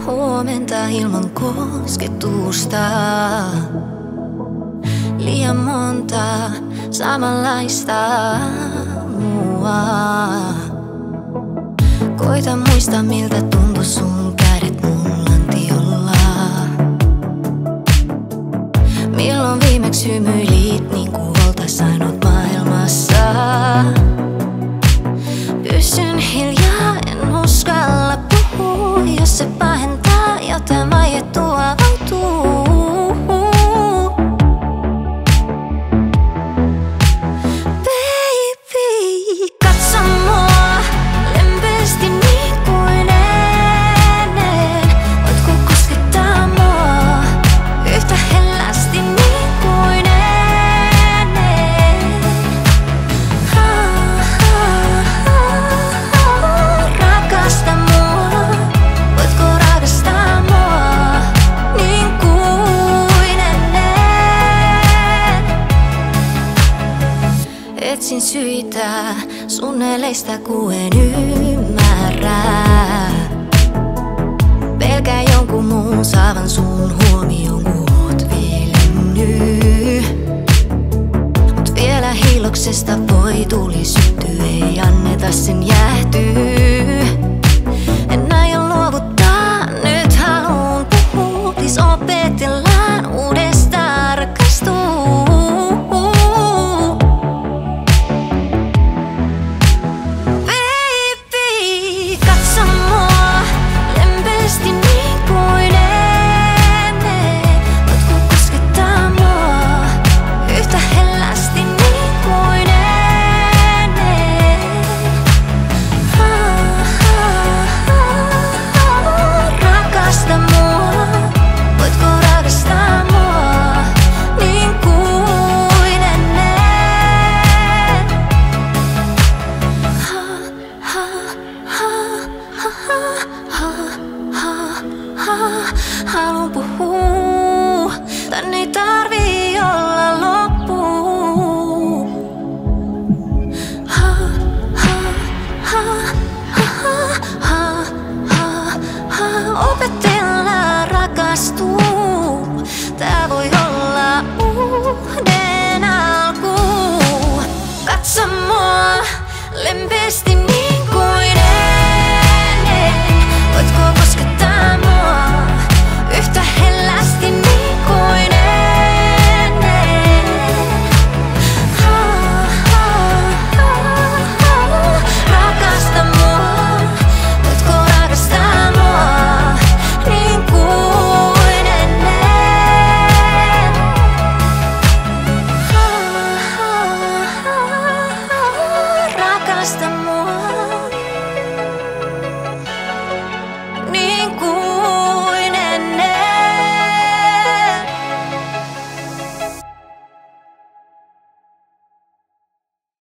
Huomenta ilman kosketusta. Liian monta samanlaista mua. Koita muistaa miltä tuntui sun kädet mun lantiolla. Milloin viimeksi hymyilit niin kuin oltais ainut maailmassa. Pysyn hiljaa, en uskalla puhua, jos se pahentaa jotain vaiettua avautuu. Baby, katso mua lempeästi niin kuin ennen. Voitko koskettaa mua yhtä hellästi niin kuin ennen? Rakasta mua, voitko rakastaa mua niin kuin ennen? Etsin syitä sun eleistä, kun en ymmärrä. Pelkään jonkun muun saavan sun huomioon, kun oot vielennyt. Mut vielä hiiloksesta voi tuli syttyä, ei anneta sen jäähtyä. En aio luovuttaa, nyt haluun puhua. Please opetellaan uudestaan rakastuu. Baby, katso mua lempeästi niin kuin ennen. Voitko koskettaa mua yhtä hellästi niin kuin ennen? Rakasta mua, voitko rakastaa mua niin kuin ennen? Haluun puhua, tän ei tarvii olla loppu. Opetellaan rakastuu, tää voi olla uuden alku. Katso mua lempeästi niin kuin ennen. Voitko koskettaa mua yhtä hellästi niin kuin ennen? Rakasta mua, voitko rakastaa mua niin kuin ennen? Rakasta